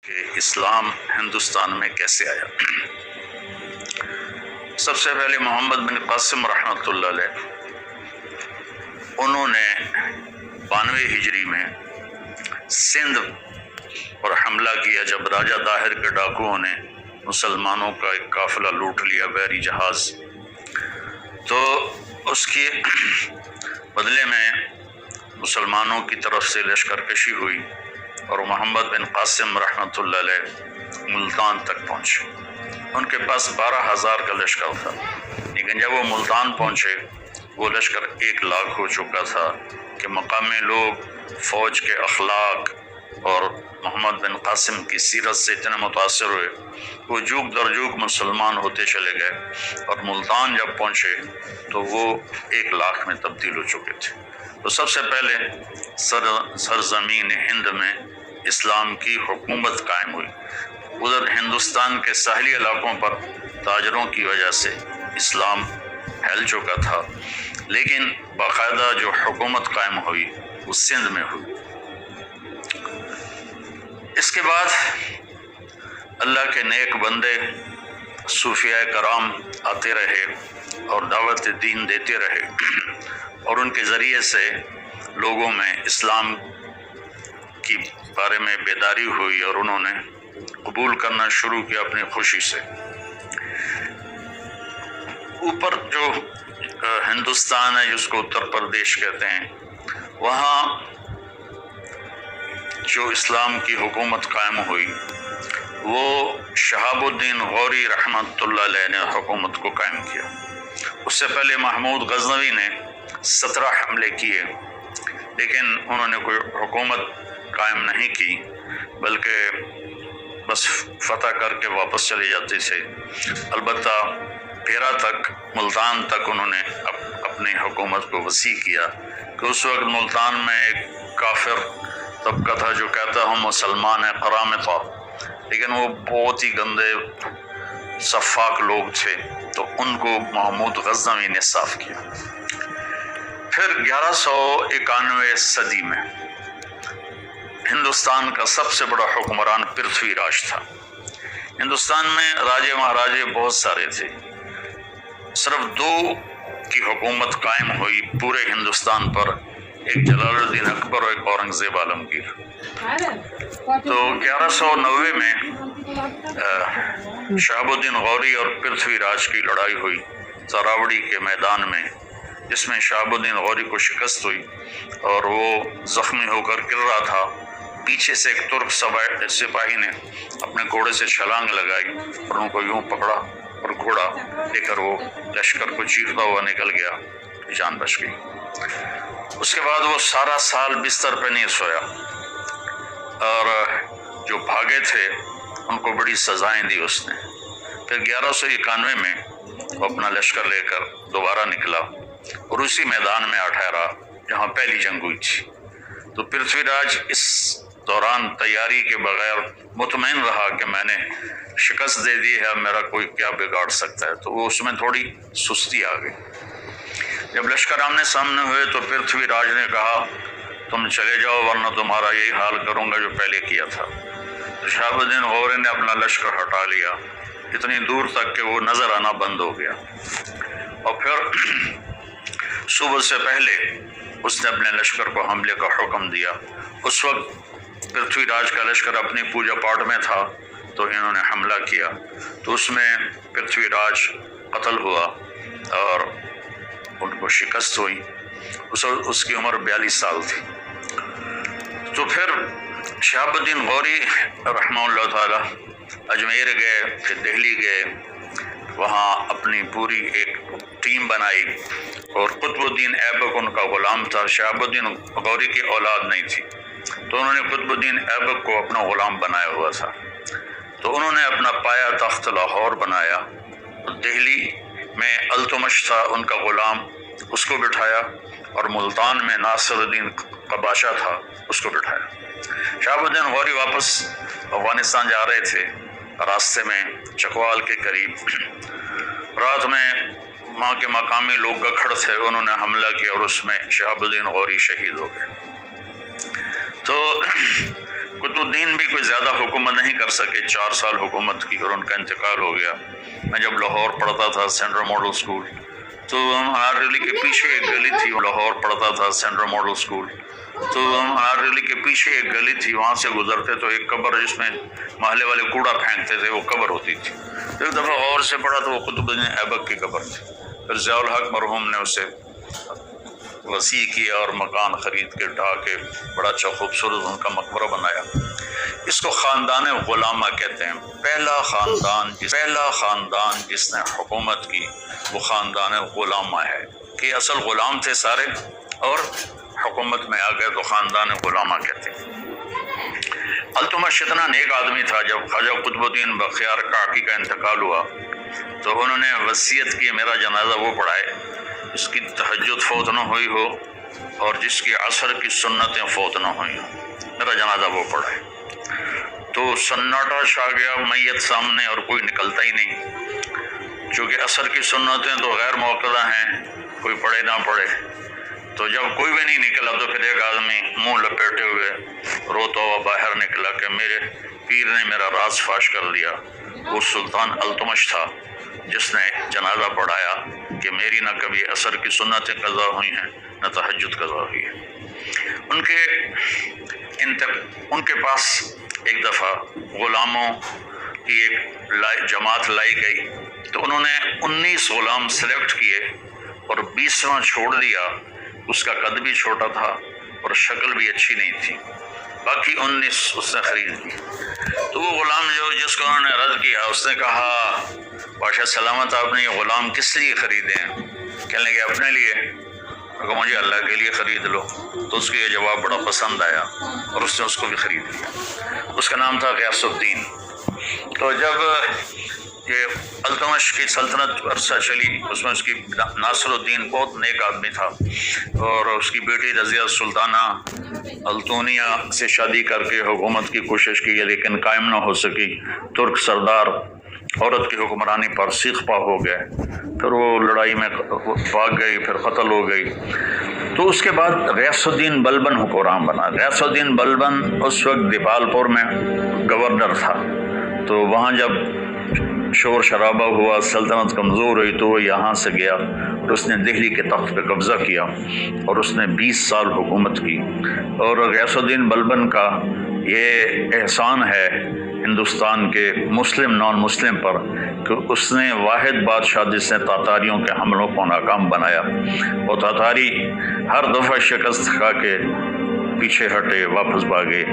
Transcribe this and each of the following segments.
کہ اسلام ہندوستان میں کیسے آیا۔ سب سے پہلے محمد بن قاسم رحمۃ اللہ علیہ، انہوں نے 92 ہجری میں سندھ پر حملہ کیا جب راجہ طاہر کے ڈاکوؤں نے مسلمانوں کا ایک قافلہ لوٹ لیا، بحری جہاز۔ تو اس کے بدلے میں مسلمانوں کی طرف سے لشکر کشی ہوئی اور محمد بن قاسم رحمۃ اللہ علیہ ملتان تک پہنچے۔ ان کے پاس 12,000 کا لشکر تھا، لیکن جب وہ ملتان پہنچے وہ لشکر 1 لاکھ ہو چکا تھا کہ مقامی لوگ فوج کے اخلاق اور محمد بن قاسم کی سیرت سے اتنے متاثر ہوئے، وہ جوک در جوک مسلمان ہوتے چلے گئے اور ملتان جب پہنچے تو وہ 1 لاکھ میں تبدیل ہو چکے تھے۔ تو سب سے پہلے سرزمین ہند میں اسلام کی حکومت قائم ہوئی۔ ادھر ہندوستان کے ساحلی علاقوں پر تاجروں کی وجہ سے اسلام پھیل چکا تھا، لیکن باقاعدہ جو حکومت قائم ہوئی وہ سندھ میں ہوئی۔ اس کے بعد اللہ کے نیک بندے صوفیاء کرام آتے رہے اور دعوت دین دیتے رہے، اور ان کے ذریعے سے لوگوں میں اسلام کی بارے میں بیداری ہوئی اور انہوں نے قبول کرنا شروع کیا اپنی خوشی سے۔ اوپر جو ہندوستان ہے جس کو اتر پردیش کہتے ہیں، وہاں جو اسلام کی حکومت قائم ہوئی وہ شہاب الدین غوری رحمۃ اللہ علیہ نے حکومت کو قائم کیا۔ اس سے پہلے محمود غزنوی نے 17 حملے کیے، لیکن انہوں نے کوئی حکومت قائم نہیں کی، بلکہ بس فتح کر کے واپس چلے جاتے تھے۔ البتہ پیرا تک، ملتان تک انہوں نے اپنی حکومت کو وسیع کیا کہ اس وقت ملتان میں ایک کافر طبقہ تھا جو کہتا ہم مسلمان ہیں، قرامطہ، لیکن وہ بہت ہی گندے سفاک لوگ تھے، تو ان کو محمود غزنوی نے صاف کیا۔ پھر 1191 صدی میں ہندوستان کا سب سے بڑا حکمران پرتھوی راج تھا۔ ہندوستان میں راجے مہاراجے بہت سارے تھے، صرف 2 کی حکومت قائم ہوئی پورے ہندوستان پر، ایک جلال الدین اکبر اور ایک اورنگزیب عالمگیر۔ تو 1190 میں شہاب الدین غوری اور پرتھوی راج کی لڑائی ہوئی تراوڑی کے میدان میں، جس میں شہاب الدین غوری کو شکست ہوئی اور وہ زخمی ہو کر گر رہا تھا۔ پیچھے سے ایک ترک سپاہی نے اپنے گھوڑے سے چھلانگ لگائی اور ان کو یوں پکڑا اور گھوڑا لے کر وہ لشکر کو چیرتا ہوا نکل گیا، جان بچ گئی۔ اس کے بعد وہ سارا سال بستر پہ نہیں سویا، اور جو بھاگے تھے ان کو بڑی سزائیں دی اس نے۔ پھر 1191 میں وہ اپنا لشکر لے کر دوبارہ نکلا اور اسی میدان میں آ ٹھہرا جہاں پہلی جنگ ہوئی تھی۔ تو پرتھوی راج اس دوران تیاری کے بغیر مطمئن رہا کہ میں نے شکست دے دی ہے، میرا کوئی کیا بگاڑ سکتا ہے، تو وہ اس میں تھوڑی سستی آ گئی۔ جب لشکر آمنے سامنے ہوئے تو پرتھوی راج نے کہا تم چلے جاؤ ورنہ تمہارا یہی حال کروں گا جو پہلے کیا تھا۔ تو شہاب الدین غوری نے اپنا لشکر ہٹا لیا اتنی دور تک کہ وہ نظر آنا بند ہو گیا، اور پھر صبح سے پہلے اس نے اپنے لشکر کو حملے کا حکم دیا۔ اس وقت پرتھوی راج کا لشکر اپنی پوجا پاٹ میں تھا، تو انہوں نے حملہ کیا، تو اس میں پرتھوی راج قتل ہوا اور ان کو شکست ہوئی۔ اس کی عمر 42 سال تھی۔ تو پھر شہاب الدین غوری رحمہ اللہ تعالی اجمیر گئے، پھر دہلی گئے، وہاں اپنی پوری ایک ٹیم بنائی، اور قطب الدین ایبک ان کا غلام تھا۔ شہاب الدین غوری کی اولاد نہیں تھی، تو انہوں نے قطب الدین ایبک کو اپنا غلام بنایا ہوا تھا۔ تو انہوں نے اپنا پایا تخت لاہور بنایا، دہلی میں التمش تھا ان کا غلام، اس کو بٹھایا، اور ملتان میں ناصر الدین قباشہ تھا، اس کو بٹھایا۔ شہاب الدین غوری واپس افغانستان جا رہے تھے، راستے میں چکوال کے قریب رات میں وہاں کے مقامی لوگ گکھڑ تھے، انہوں نے حملہ کیا اور اس میں شہاب الدین غوری شہید ہو گئے۔ تو قطب الدین بھی کوئی زیادہ حکومت نہیں کر سکے، 4 سال حکومت کی اور ان کا انتقال ہو گیا۔ میں جب لاہور پڑھتا تھا سینٹرل ماڈل اسکول، تو ہمارے ریلی کے پیچھے ایک گلی تھی، لاہور پڑھتا تھا سینٹرل ماڈل اسکول، تو ہمارے ریلی کے پیچھے ایک گلی تھی، وہاں سے گزرتے تو ایک قبر جس میں محلے والے کوڑا پھینکتے تھے وہ قبر ہوتی تھی۔ ایک دفعہ غور سے پڑھا تو وہ قطب الدین ایبک کی قبر تھی۔ پھر ضیاء الحق مرحوم نے اسے وسیع کیا اور مکان خرید کے ڈھا کے بڑا اچھا خوبصورت ان کا مقبرہ بنایا۔ اس کو خاندان غلامہ کہتے ہیں۔ پہلا خاندان جس نے حکومت کی وہ خاندان غلامہ ہے، کہ اصل غلام تھے سارے اور حکومت میں آ گئے تو خاندان غلامہ کہتے ہیں۔ التمش اتنا نیک آدمی تھا، جب خواجہ قطب الدین بختیار کاکی کا انتقال ہوا تو انہوں نے وصیت کی میرا جنازہ وہ پڑھائے جس کی تہجد فوت نہ ہوئی ہو اور جس کی عصر کی سنتیں فوت نہ ہوئی ہوں، میرا جنازہ وہ پڑھائے۔ تو سناٹا چھا گیا، میت سامنے اور کوئی نکلتا ہی نہیں، چونکہ عصر کی سنتیں تو غیر موقعہ ہیں، کوئی پڑھے نہ پڑھے۔ تو جب کوئی بھی نہیں نکلا تو پھر ایک آدمی منہ لپیٹے ہوئے روتا ہوا باہر نکلا کہ میرے پیر نے میرا راز فاش کر دیا۔ وہ سلطان التمش تھا جس نے جنازہ پڑھایا کہ میری نہ کبھی عصر کی سنتیں قضا ہوئی ہیں نہ تہجد قضا ہوئی ہے۔ ان کے پاس ایک دفعہ غلاموں کی ایک جماعت لائی گئی تو انہوں نے 19 غلام سلیکٹ کیے اور 20واں چھوڑ دیا۔ اس کا قد بھی چھوٹا تھا اور شکل بھی اچھی نہیں تھی، باقی 19 اس نے خرید لی۔ تو وہ غلام جس کو انہوں نے رد کیا، اس نے کہا بادشاہ سلامت آپ نے یہ غلام کس لیے خریدے ہیں؟ کہنے لگے اپنے لیے۔ کہ مجھے اللہ کے لیے خرید لو۔ تو اس کو یہ جواب بڑا پسند آیا اور اس نے اس کو بھی خرید لیا۔ اس کا نام تھا غیاث الدین۔ تو جب یہ التمش کی سلطنت عرصہ چلی، اس میں اس کی ناصر الدین بہت نیک آدمی تھا اور اس کی بیٹی رضیہ سلطانہ التونیہ سے شادی کر کے حکومت کی کوشش کی لیکن قائم نہ ہو سکی۔ ترک سردار عورت کی حکمرانی پر سیخ پا ہو گئے، پھر وہ لڑائی میں بھاگ گئی، پھر قتل ہو گئی۔ تو اس کے بعد غیاث الدین بلبن حکمران بنا۔ غیاث الدین بلبن اس وقت دیپال پور میں گورنر تھا، تو وہاں جب شور شرابہ ہوا، سلطنت کمزور ہوئی تو وہ یہاں سے گیا اور اس نے دہلی کے تخت پہ قبضہ کیا اور اس نے 20 سال حکومت کی۔ اور غیاث الدین بلبن کا یہ احسان ہے ہندوستان کے مسلم نان مسلم پر کہ اس نے واحد بادشاہ جس نے تاتاریوں کے حملوں کو ناکام بنایا، اور تاتاری ہر دفعہ شکست کھا کے پیچھے ہٹے، واپس بھاگے۔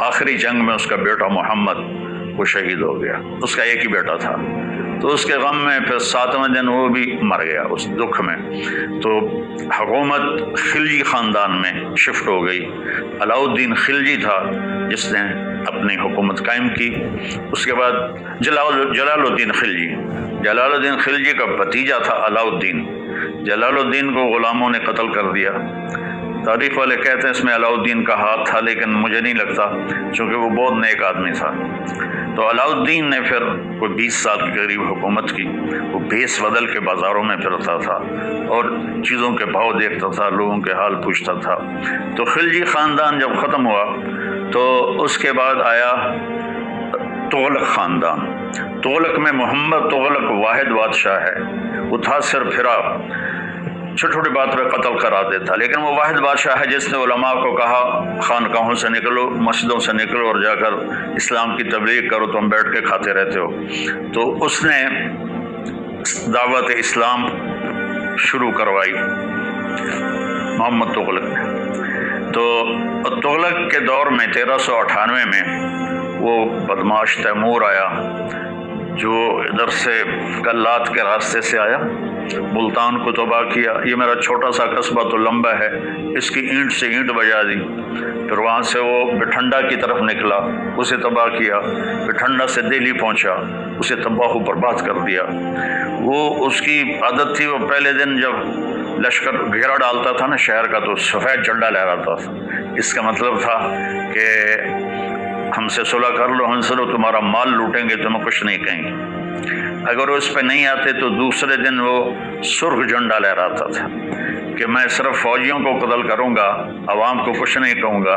آخری جنگ میں اس کا بیٹا محمد وہ شہید ہو گیا، اس کا ایک ہی بیٹا تھا۔ تو اس کے غم میں پھر 7ویں دن وہ بھی مر گیا اس دکھ میں۔ تو حکومت خلجی خاندان میں شفٹ ہو گئی۔ علاؤالدین خلجی تھا جس نے اپنی حکومت قائم کی۔ اس کے بعد جلال الدین خلجی کا بھتیجا تھا علاؤالدین۔ جلال الدین کو غلاموں نے قتل کر دیا۔ تاریخ والے کہتے ہیں اس میں علاؤالدین کا ہاتھ تھا، لیکن مجھے نہیں لگتا چونکہ وہ بہت نیک آدمی تھا۔ تو علاؤالدین نے پھر کوئی 20 سال کے قریب حکومت کی۔ وہ بھیس بدل کے بازاروں میں پھرتا تھا اور چیزوں کے بھاؤ دیکھتا تھا، لوگوں کے حال پوچھتا تھا۔ تو خلجی خاندان جب ختم ہوا تو اس کے بعد آیا تغلق خاندان۔ تغلق میں محمد تغلق واحد بادشاہ ہے۔ وہ تھا صرف پھرا، چھوٹی چھوٹی بات پہ قتل کرا دیتا، لیکن وہ واحد بادشاہ ہے جس نے علماء کو کہا خانقاہوں سے نکلو، مسجدوں سے نکلو اور جا کر اسلام کی تبلیغ کرو، تم بیٹھ کے کھاتے رہتے ہو۔ تو اس نے دعوت اسلام شروع کروائی محمد تغلق نے۔ تو تغلق کے دور میں 1398 میں وہ بدماش تیمور آیا جو ادھر سے کلات کے راستے سے آیا، ملتان کو تباہ کیا۔ یہ میرا چھوٹا سا قصبہ تو لمبا ہے، اس کی اینٹ سے اینٹ بجا دی۔ پھر وہاں سے وہ بٹھنڈا کی طرف نکلا، اسے تباہ کیا۔ بٹھنڈا سے دہلی پہنچا، اسے تباہ و برباد کر دیا۔ وہ اس کی عادت تھی، وہ پہلے دن جب لشکر گھیرا ڈالتا تھا نا شہر کا تو سفید جھنڈا لہراتا تھا۔ اس کا مطلب تھا کہ ہم سے صلح کر لو، ہم سے لو، تمہارا مال لوٹیں گے، تمہیں کچھ نہیں کہیں گے۔ اگر وہ اس پہ نہیں آتے تو دوسرے دن وہ سرخ جھنڈا لہراتا تھا کہ میں صرف فوجیوں کو قتل کروں گا، عوام کو کچھ نہیں کہوں گا۔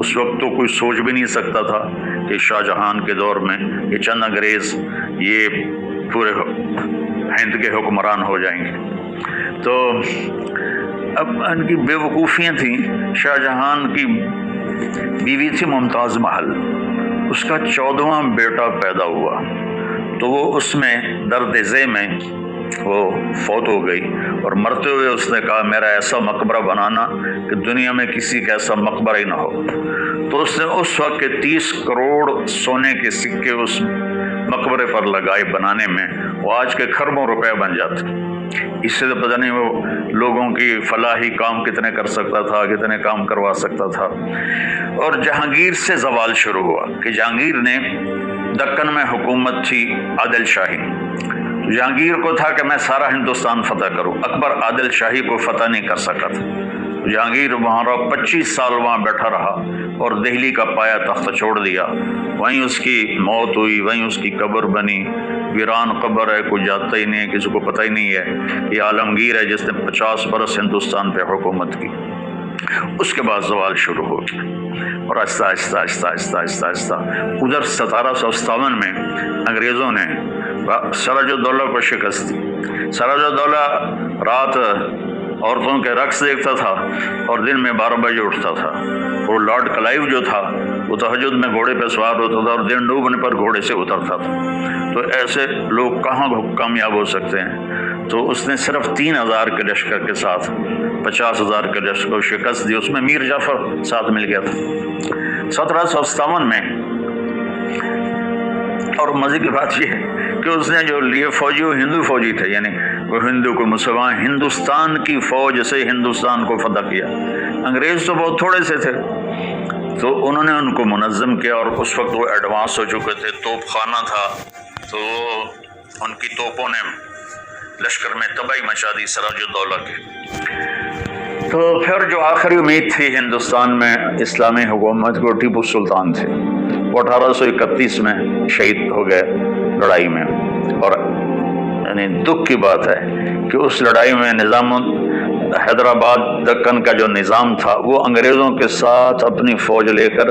اس وقت تو کوئی سوچ بھی نہیں سکتا تھا کہ شاہ جہان کے دور میں یہ چند انگریز یہ پورے ہند کے حکمران ہو جائیں گے۔ تو اب ان کی بے وقوفیاں تھیں۔ شاہ جہان کی بیوی تھی ممتاز محل، اس کا 14واں بیٹا پیدا ہوا تو وہ اس میں درد ذہ میں وہ فوت ہو گئی، اور مرتے ہوئے اس نے کہا میرا ایسا مقبرہ بنانا کہ دنیا میں کسی کا ایسا مقبرہ ہی نہ ہو۔ تو اس نے اس وقت کے 30 کروڑ سونے کے سکے اس مقبرے پر لگائے بنانے میں، وہ آج کے کھربوں روپے بن جاتے۔ اس سے تو پتہ نہیں وہ لوگوں کی فلاحی کام کتنے کر سکتا تھا، کتنے کام کروا سکتا تھا۔ اور جہانگیر سے زوال شروع ہوا کہ جہانگیر نے دکن میں حکومت تھی عادل شاہی، تو جہانگیر کو تھا کہ میں سارا ہندوستان فتح کروں، اکبر عادل شاہی کو فتح نہیں کر سکا تھا۔ جہانگیر وہاں 25 سال وہاں بیٹھا رہا اور دہلی کا پایا تخت چھوڑ دیا، وہیں اس کی موت ہوئی، وہیں اس کی قبر بنی، ویران قبر ہے، کوئی جاتا ہی نہیں ہے، کسی کو پتہ ہی نہیں ہے۔ یہ عالمگیر ہے جس نے 50 برس ہندوستان پہ حکومت کی۔ اس کے بعد زوال شروع ہو گیا، اور آہستہ آہستہ آہستہ آہستہ آہستہ آہستہ ادھر 1757 میں انگریزوں نے سراج الدولہ کو شکست دی۔ سراج الدولہ رات عورتوں کے رقص دیکھتا تھا اور دن میں 12 بجے اٹھتا تھا۔ اور لارڈ کلائیو جو تھا وہ تہجد میں گھوڑے پہ سوار ہوتا تھا اور دن ڈوبنے پر گھوڑے سے اترتا تھا۔ تو ایسے لوگ کہاں کامیاب ہو سکتے ہیں؟ تو اس نے صرف 3000 کے لشکر کے ساتھ 50,000 کے لشکر کو شکست دی، اس میں میر جعفر ساتھ مل گیا تھا 1757 میں۔ اور مزے کی بات یہ ہے کہ اس نے جو لیے فوجی وہ ہندو فوجی تھے، یعنی وہ ہندو کو مسلمان، ہندوستان کی فوج سے ہندوستان کو فتح کیا۔ انگریز تو بہت تھوڑے سے تھے، تو انہوں نے ان کو منظم کیا، اور اس وقت وہ ایڈوانس ہو چکے تھے، توپ خانہ تھا، تو ان کی توپوں نے لشکر میں تباہی مچا دی سراج الدولہ کی۔ تو پھر جو آخری امید تھی ہندوستان میں اسلامی حکومت کو، ٹیپو سلطان تھے، وہ 1831 میں شہید ہو گئے لڑائی میں۔ اور یعنی دکھ کی بات ہے کہ اس لڑائی میں نظام حیدرآباد دکن کا جو نظام تھا وہ انگریزوں کے ساتھ اپنی فوج لے کر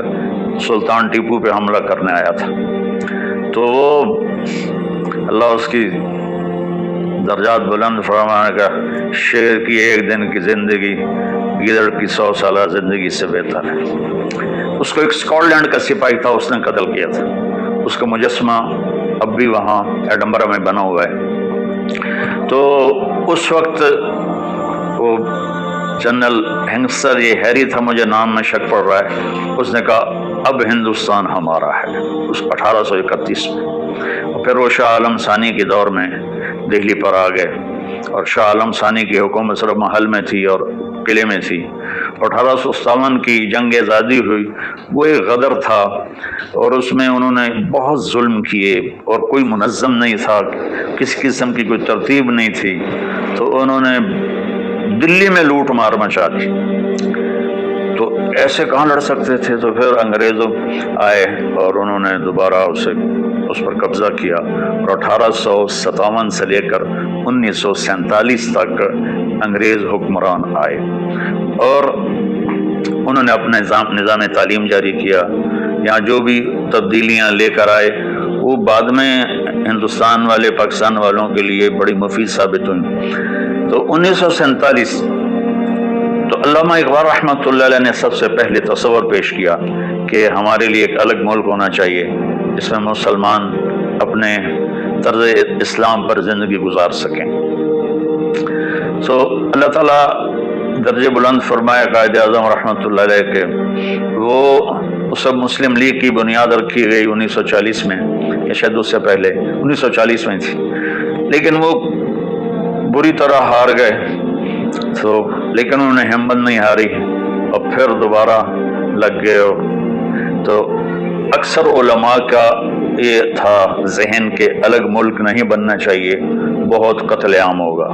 سلطان ٹیپو پہ حملہ کرنے آیا تھا۔ تو وہ اللہ اس کی درجات بلند فرمانے کا، شیر کی ایک دن کی زندگی گیدڑ کی 100 سالہ زندگی سے بہتر ہے۔ اس کو ایک اسکاٹ لینڈ کا سپاہی تھا، اس نے قتل کیا تھا۔ اس کا مجسمہ اب بھی وہاں ایڈنبرا میں بنا ہوا ہے۔ تو اس وقت وہ جنرل ہنگسر، یہ ہیری تھا، مجھے نام میں شک پڑ رہا ہے، اس نے کہا اب ہندوستان ہمارا ہے، اس 1831 میں۔ اور پھر وہ شاہ عالم ثانی کے دور میں دہلی پر آ گئے، اور شاہ عالم ثانی کی حکومت صرف محل میں تھی اور قلعے میں تھی۔ 1857 کی جنگ آزادی ہوئی، وہ ایک غدر تھا، اور اس میں انہوں نے بہت ظلم کیے، اور کوئی منظم نہیں تھا، کسی قسم کی کوئی ترتیب نہیں تھی، تو انہوں نے دلی میں لوٹ مار مچا دی۔ تو ایسے کہاں لڑ سکتے تھے؟ تو پھر انگریزوں آئے اور انہوں نے دوبارہ اس پر قبضہ کیا، اور 1857 سے لے کر 1947 تک انگریز حکمران آئے، اور انہوں نے اپنا نظام تعلیم جاری کیا۔ یہاں جو بھی تبدیلیاں لے کر آئے وہ بعد میں ہندوستان والے، پاکستان والوں کے لیے بڑی مفید ثابت ہوئی۔ تو 1947 تو علامہ اقبال رحمۃ اللہ علیہ نے سب سے پہلے تصور پیش کیا کہ ہمارے لیے ایک الگ ملک ہونا چاہیے جس میں مسلمان اپنے طرز اسلام پر زندگی گزار سکیں۔ تو اللہ تعالیٰ درجہ بلند فرمایا قائد اعظم رحمۃ اللہ علیہ کے، وہ سب مسلم لیگ کی بنیاد رکھی گئی 1940 میں، یا شاید اس سے پہلے 1940 میں تھی، لیکن وہ بری طرح ہار گئے۔ تو لیکن انہوں نے ہمت نہیں ہاری اور پھر دوبارہ لگ گئے۔ تو اکثر علماء کا یہ تھا ذہن کہ الگ ملک نہیں بننا چاہیے، بہت قتل عام ہوگا،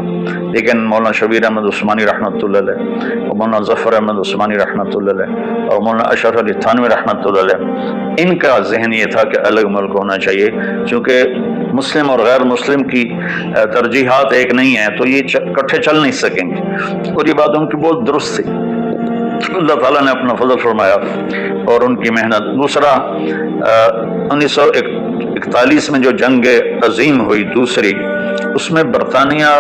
لیکن مولانا شبیر احمد عثمانی رحمۃ اللہ علیہ اور مولانا ظفر احمد عثمانی رحمۃ اللہ علیہ اور مولانا اشرف علی تھانوی رحمۃ اللہ علیہ، ان کا ذہن یہ تھا کہ الگ ملک ہونا چاہیے، چونکہ مسلم اور غیر مسلم کی ترجیحات ایک نہیں ہیں، تو یہ اکٹھے چل نہیں سکیں گے، اور یہ بات ان کی بہت درست تھی۔ اللہ تعالیٰ نے اپنا فضل فرمایا اور ان کی محنت. دوسرا 1941 میں جو جنگ عظیم ہوئی دوسری، اس میں برطانیہ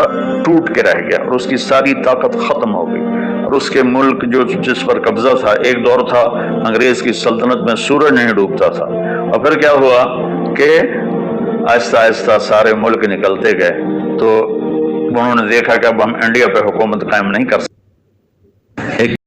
ٹوٹ کے رہ گیا اور اس کی ساری طاقت ختم ہو گئی، اور اس کے ملک جس پر قبضہ تھا، ایک دور تھا انگریز کی سلطنت میں سورج نہیں ڈوبتا تھا، اور پھر کیا ہوا کہ آہستہ آہستہ سارے ملک نکلتے گئے. تو انہوں نے دیکھا کہ اب ہم انڈیا پہ حکومت قائم نہیں کر سکتے.